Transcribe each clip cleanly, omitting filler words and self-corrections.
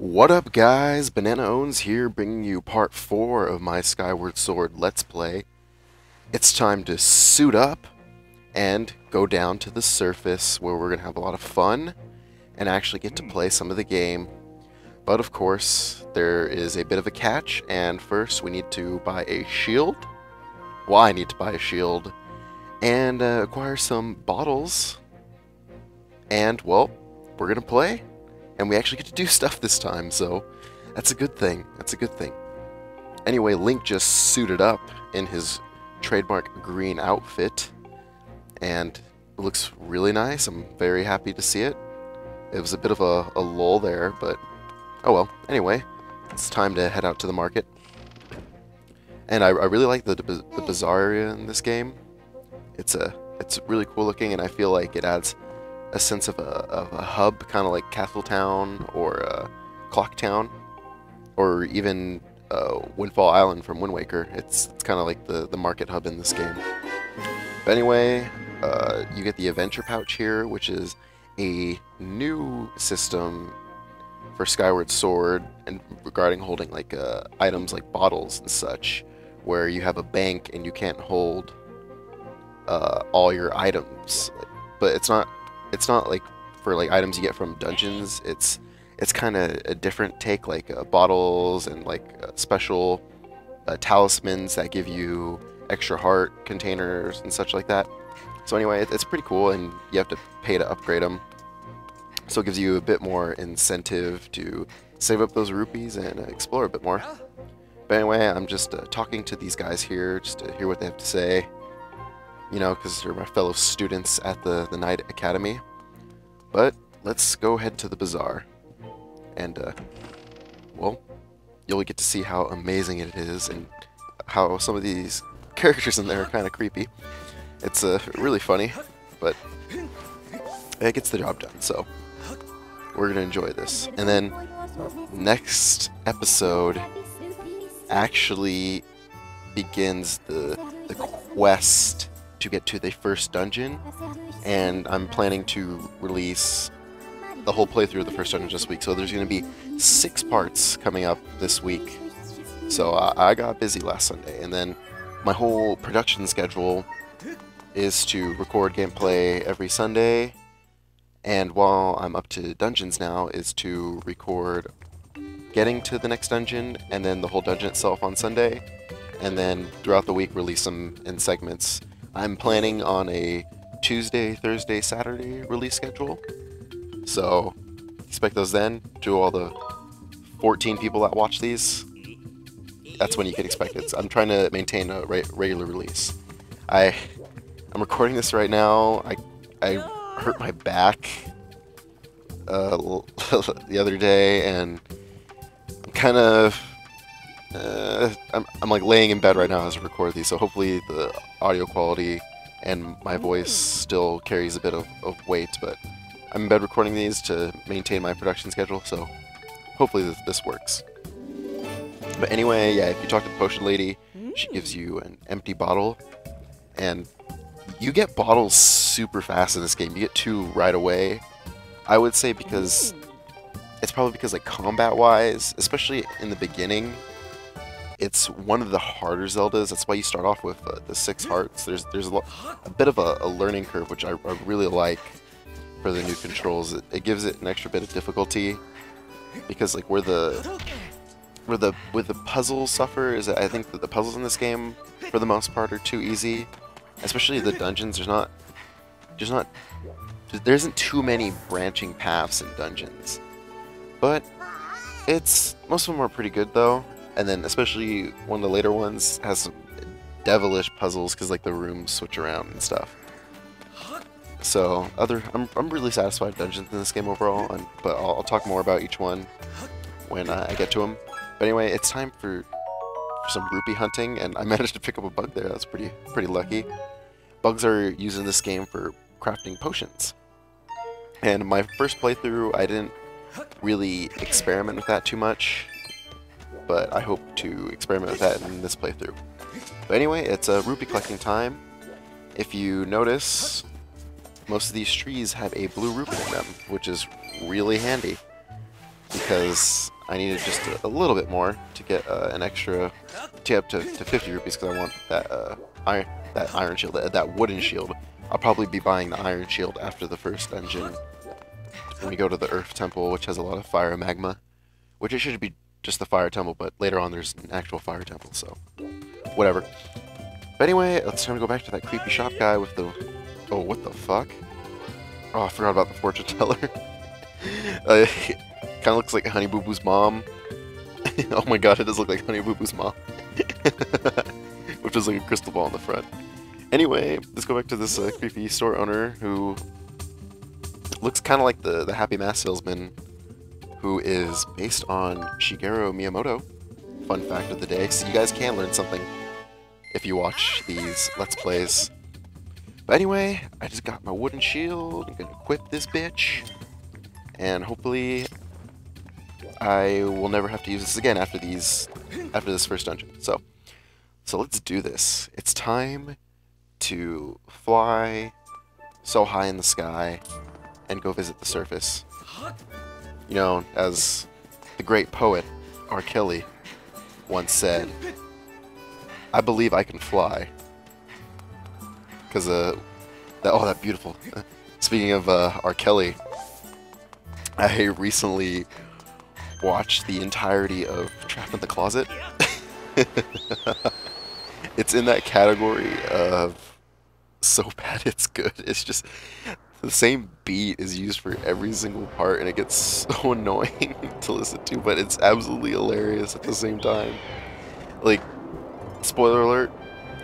What up guys, Banana Owns here bringing you part 4 of my Skyward Sword Let's Play. It's time to suit up and go down to the surface where we're going to have a lot of fun and actually get to play some of the game. But of course, there is a bit of a catch, and first we need to buy a shield. Well, I need to buy a shield and acquire some bottles. And, well, we're going to play. And we actually get to do stuff this time, so that's a good thing. That's a good thing. Anyway, Link just suited up in his trademark green outfit, and it looks really nice. I'm very happy to see it. It was a bit of a lull there, but oh well. Anyway, it's time to head out to the market. And I really like the bazaar area in this game. It's really cool looking, and I feel like it adds a sense of a hub, kind of like Castletown or Clocktown, or even Windfall Island from Wind Waker. It's kind of like the market hub in this game. But anyway, you get the adventure pouch here, which is a new system for Skyward Sword and regarding holding like items like bottles and such, where you have a bank and you can't hold all your items, but it's not like for like items you get from dungeons. It's kind of a different take, like bottles and like special talismans that give you extra heart containers and such like that. So anyway, it's pretty cool, and you have to pay to upgrade them. So it gives you a bit more incentive to save up those rupees and explore a bit more. But anyway, I'm just talking to these guys here just to hear what they have to say. You know, because they're my fellow students at the Knight Academy. But let's go head to the bazaar. And, well, you'll get to see how amazing it is and how some of these characters in there are kind of creepy. It's really funny, but it gets the job done, so we're going to enjoy this. And then next episode actually begins the quest to get to the first dungeon, and I'm planning to release the whole playthrough of the first dungeon this week. So there's going to be 6 parts coming up this week. So I got busy last Sunday, and then my whole production schedule is to record gameplay every Sunday, and while I'm up to dungeons now, is to record getting to the next dungeon and then the whole dungeon itself on Sunday, and then throughout the week release them in segments. I'm planning on a Tuesday, Thursday, Saturday release schedule, so expect those then. To all the 14 people that watch these, that's when you can expect it. I'm trying to maintain a regular release. I'm recording this right now. I hurt my back the other day, and I'm kind of I'm like laying in bed right now as I record these, so hopefully the audio quality and my voice still carries a bit of weight, but I'm in bed recording these to maintain my production schedule, so hopefully this works. But anyway, yeah, if you talk to the potion lady, she gives you an empty bottle, and you get bottles super fast in this game. You get 2 right away. I would say because it's probably because like combat-wise, especially in the beginning, it's one of the harder Zeldas. That's why you start off with the 6 hearts. There's a bit of a learning curve, which I really like for the new controls. It gives it an extra bit of difficulty, because like where the puzzles suffer is that I think that the puzzles in this game, for the most part, are too easy. Especially the dungeons. There isn't too many branching paths in dungeons, but most of them are pretty good though. And then especially one of the later ones has some devilish puzzles, because like the rooms switch around and stuff. So I'm really satisfied with dungeons in this game overall, but I'll talk more about each one when I get to them. But anyway, it's time for some rupee hunting, and I managed to pick up a bug there. That's pretty lucky. Bugs are used in this game for crafting potions. And my first playthrough, I didn't really experiment with that too much, but I hope to experiment with that in this playthrough. But anyway, it's a rupee collecting time. If you notice, most of these trees have a blue rupee in them, which is really handy, because I needed just a little bit more to get an extra, to get up to 50 rupees because I want that iron shield, that wooden shield. I'll probably be buying the iron shield after the first dungeon when we go to the Earth Temple, which has a lot of fire and magma. Which it should be just the fire temple, but later on there's an actual fire temple, so whatever. But anyway, it's time to go back to that creepy shop guy with the... Oh, what the fuck? Oh, I forgot about the fortune teller. Kind of looks like Honey Boo Boo's mom. Oh my god, it does look like Honey Boo Boo's mom. Which is like a crystal ball on the front. Anyway, let's go back to this creepy store owner who looks kind of like the Happy Mask salesman, who is based on Shigeru Miyamoto. Fun fact of the day. So you guys can learn something if you watch these Let's Plays. But anyway, I just got my wooden shield. I'm gonna equip this bitch. And hopefully I will never have to use this again after this first dungeon. So let's do this. It's time to fly so high in the sky and go visit the surface. You know, as the great poet R. Kelly once said, I believe I can fly. Because, that beautiful. Speaking of R. Kelly, I recently watched the entirety of Trapped in the Closet. It's in that category of so bad it's good. It's just the same beat is used for every single part, and it gets so annoying to listen to, but it's absolutely hilarious at the same time. Like, spoiler alert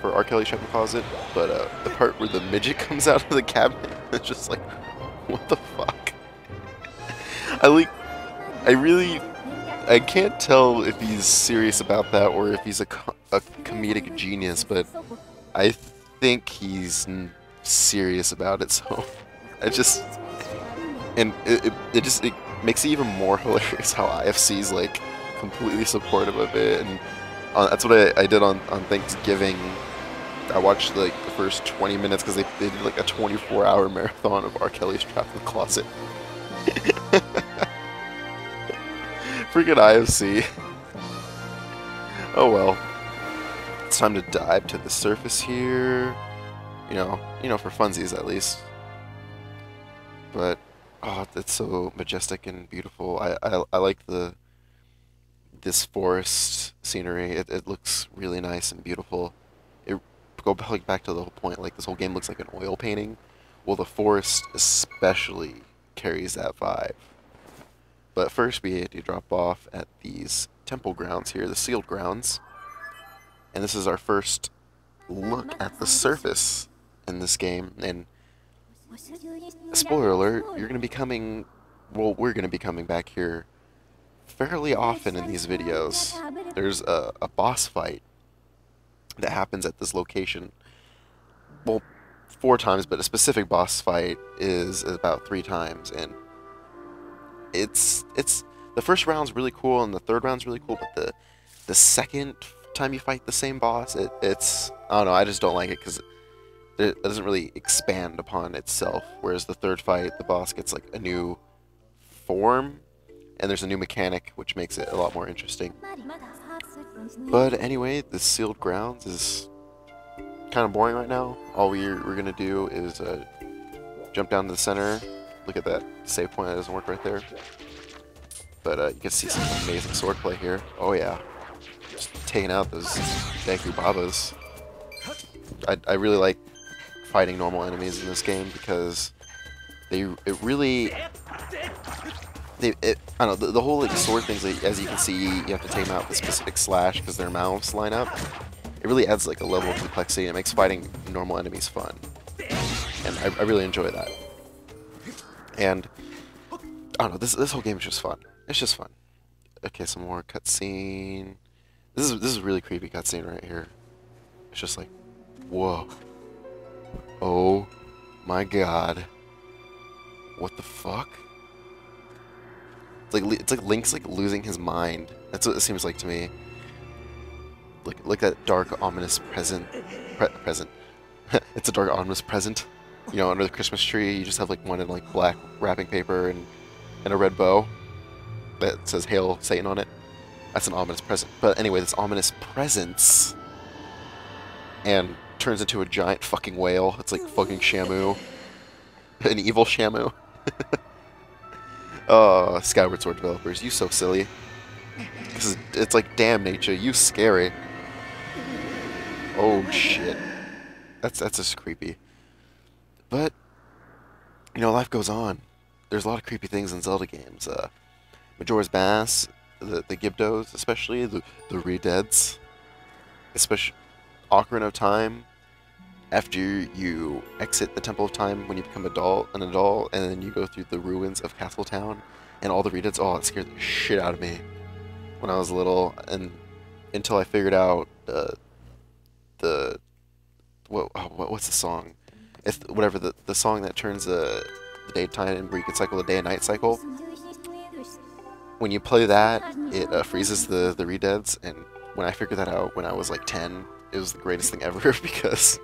for R. Kelly Trapped in the Closet, but the part where the midget comes out of the cabinet, it's just like, what the fuck? I can't tell if he's serious about that or if he's a comedic genius, but I think he's serious about it, so it makes it even more hilarious how IFC's like completely supportive of it, and that's what I did on Thanksgiving. I watched like the first 20 minutes because they did like a 24-hour marathon of R. Kelly's Trapped in the Closet. Freaking IFC. Oh well. It's time to dive to the surface here. You know, for funsies at least. But oh, it's so majestic and beautiful. I like this forest scenery. It looks really nice and beautiful. Go back to the whole point. Like, this whole game looks like an oil painting. Well, the forest especially carries that vibe. But first, we had to drop off at these temple grounds here, the sealed grounds. And this is our first look at the surface in this game. And spoiler alert, you're going to be coming, well, we're going to be coming back here fairly often in these videos. There's a boss fight that happens at this location. Well, 4 times, but a specific boss fight is about 3 times, and it's the first round's really cool and the third round's really cool, but the second time you fight the same boss, it's I don't know, I just don't like it because it doesn't really expand upon itself. Whereas the third fight, the boss gets like a new form and there's a new mechanic, which makes it a lot more interesting. But anyway, the sealed grounds is kind of boring right now. All we're gonna do is jump down to the center. Look at that save point, that doesn't work right there. But you can see some amazing swordplay here. Oh yeah, just taking out those Deku Babas. I really like fighting normal enemies in this game because I don't know, the whole like sword things, like, as you can see, you have to take them out with a specific slash because their mouths line up. It really adds like a level of complexity and it makes fighting normal enemies fun. And I really enjoy that. And I don't know, this whole game is just fun. It's just fun. Okay, some more cutscene. This is a really creepy cutscene right here. It's just like, whoa. Oh my god. What the fuck? It's like Link's like losing his mind. That's what it seems like to me. Look at that dark, ominous present. It's a dark, ominous present. You know, under the Christmas tree, you just have like one in like black wrapping paper and a red bow. that says "Hail Satan" on it. That's an ominous present. But anyway, this ominous presence and turns into a giant fucking whale. It's like fucking Shamu, an evil Shamu. Oh, Skyward Sword developers, you so silly. It's like, damn nature, you scary. Oh shit, that's just creepy. But you know, life goes on. There's a lot of creepy things in Zelda games. Majora's Mask, the Gibdos, especially the Redeads, especially Ocarina of Time. After you exit the Temple of Time when you become an adult, and then you go through the ruins of Castletown and all the Redeads. Oh, it scared the shit out of me when I was little, and until I figured out what's the song? It's whatever the song that turns the daytime where you can cycle the day and night cycle. When you play that, it freezes the Redeads, and when I figured that out when I was like 10, it was the greatest thing ever because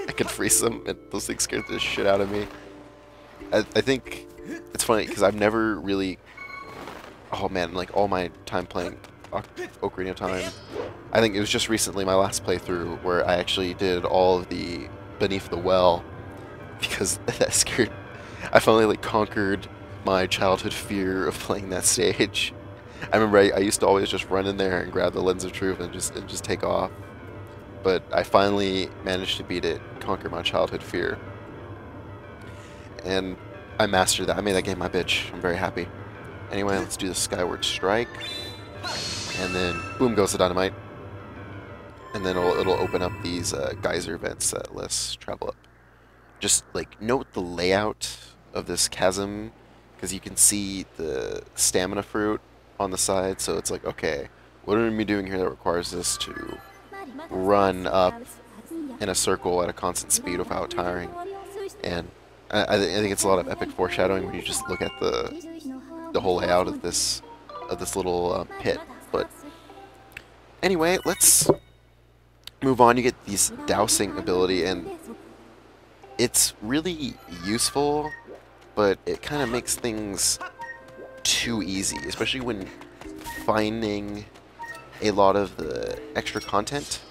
I could freeze them, and those things scared the shit out of me. I think it's funny because I've never really, oh man, like all my time playing Ocarina of Time, I think it was just recently my last playthrough where I actually did all of the Beneath the Well because that scared. I finally like conquered my childhood fear of playing that stage. I remember I used to always just run in there and grab the Lens of Truth and just take off. But I finally managed to beat it, conquer my childhood fear. And I mastered that. I made that game my bitch. I'm very happy. Anyway, let's do the Skyward Strike. And then, boom goes the dynamite. And then it'll open up these geyser vents that let us travel up. Just, like, note the layout of this chasm, because you can see the stamina fruit on the side, so it's like, okay, what are we doing here that requires us to run up in a circle at a constant speed without tiring? And I think it's a lot of epic foreshadowing when you just look at the whole layout of this little pit. But anyway, let's move on. You get these dousing ability, and it's really useful, but it kind of makes things too easy, especially when finding a lot of the extra content.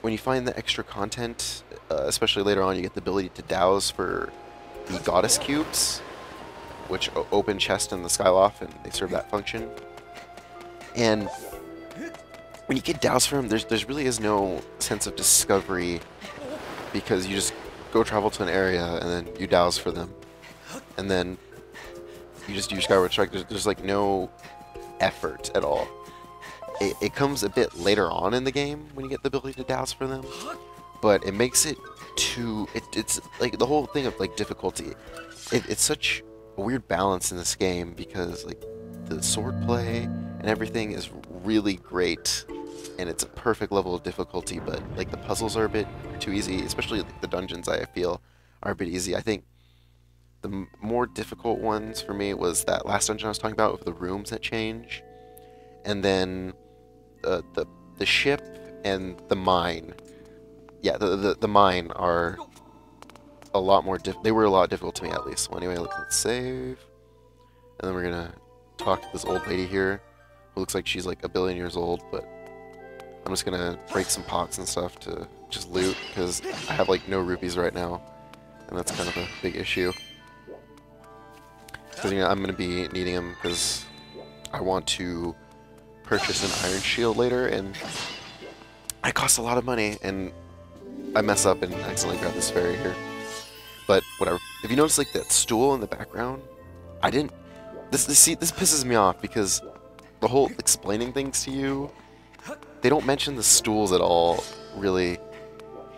When you find the extra content, especially later on, you get the ability to douse for the goddess cubes, which open chest in the Skyloft, and they serve that function. And when you get douse for them, there's really is no sense of discovery, because you just go travel to an area and then you douse for them, and then you just use Skyward Strike. There's like no effort at all. It comes a bit later on in the game when you get the ability to douse for them, but it makes it too. It's like the whole thing of like difficulty. It's such a weird balance in this game because like the sword play and everything is really great, and it's a perfect level of difficulty. But like the puzzles are a bit too easy, especially like, the dungeons I feel are a bit easy. I think the more difficult ones for me was that last dungeon I was talking about with the rooms that change, and then the ship and the mine. Yeah, the mine are a lot more they were a lot difficult to me, at least. So anyway, let's save, and then we're gonna talk to this old lady here who looks like she's like 1 billion years old. But I'm just gonna break some pots and stuff to just loot, because I have like no rupees right now, and that's kind of a big issue. Because, you know, I'm gonna be needing them because I want to purchase an iron shield later, and it costs a lot of money, and I mess up and accidentally grab this fairy here. But whatever. If you notice like that stool in the background, I didn't. This pisses me off, because the whole explaining things to you, they don't mention the stools at all, really.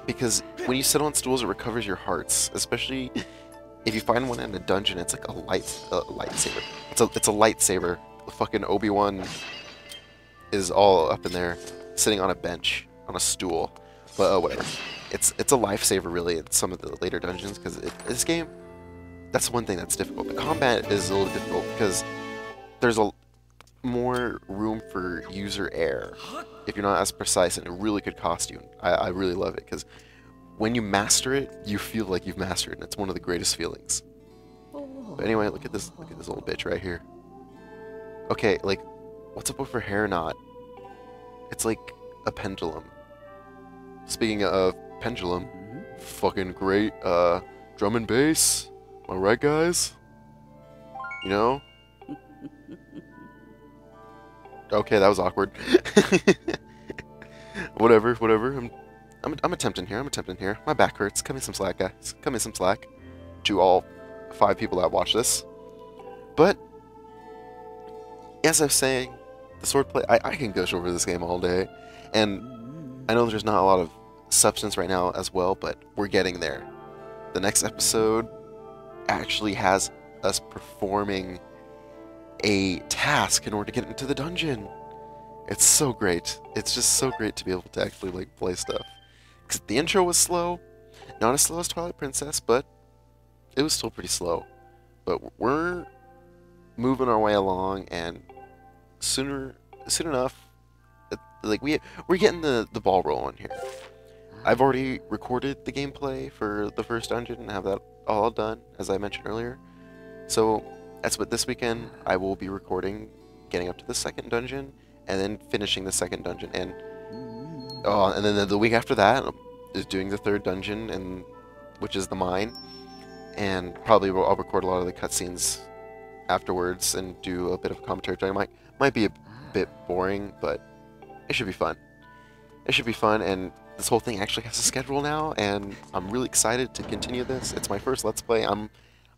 Because when you sit on stools, it recovers your hearts, especially if you find one in a dungeon. It's like a lightsaber. It's a lightsaber. The fucking Obi-Wan is all up in there, sitting on a bench on a stool. But whatever. It's a lifesaver really in some of the later dungeons, because this game, that's one thing that's difficult. The combat is a little difficult because there's more room for user error if you're not as precise, and it really could cost you. I really love it, because when you master it, you feel like you've mastered it, and it's one of the greatest feelings. But anyway, look at this old bitch right here. Okay, like, what's up with her hair knot? It's like a pendulum. Speaking of pendulum, fucking great, drum and bass. Am I right, guys? You know? Okay, that was awkward. Whatever, whatever. I'm attempting here. I'm attempting here. My back hurts. Cut me some slack, guys. Cut me some slack. To all 5 people that watch this. But as I was saying, the swordplay. I can gush over this game all day, and I know there's not a lot of substance right now as well, but we're getting there. The next episode actually has us performing a task in order to get into the dungeon. It's so great. It's just so great to be able to actually like play stuff. 'Cause the intro was slow, not as slow as Twilight Princess, but it was still pretty slow. But we're moving our way along, and soon enough, like we're getting the ball rolling here. I've already recorded the gameplay for the first dungeon and have that all done, as I mentioned earlier. So that's what this weekend I will be recording, getting up to the second dungeon, and then finishing the second dungeon. And then the week after that is doing the third dungeon, and which is the mine. And probably I'll record a lot of the cutscenes afterwards and do a bit of a commentary. Might be a bit boring, but it should be fun. It should be fun, and this whole thing actually has a schedule now, and I'm really excited to continue this. It's my first Let's Play. I'm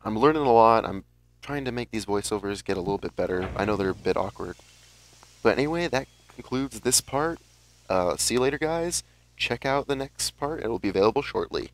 learning a lot. I'm trying to make these voiceovers get a little bit better. I know they're a bit awkward. But anyway, that concludes this part. See you later, guys. Check out the next part. It'll be available shortly.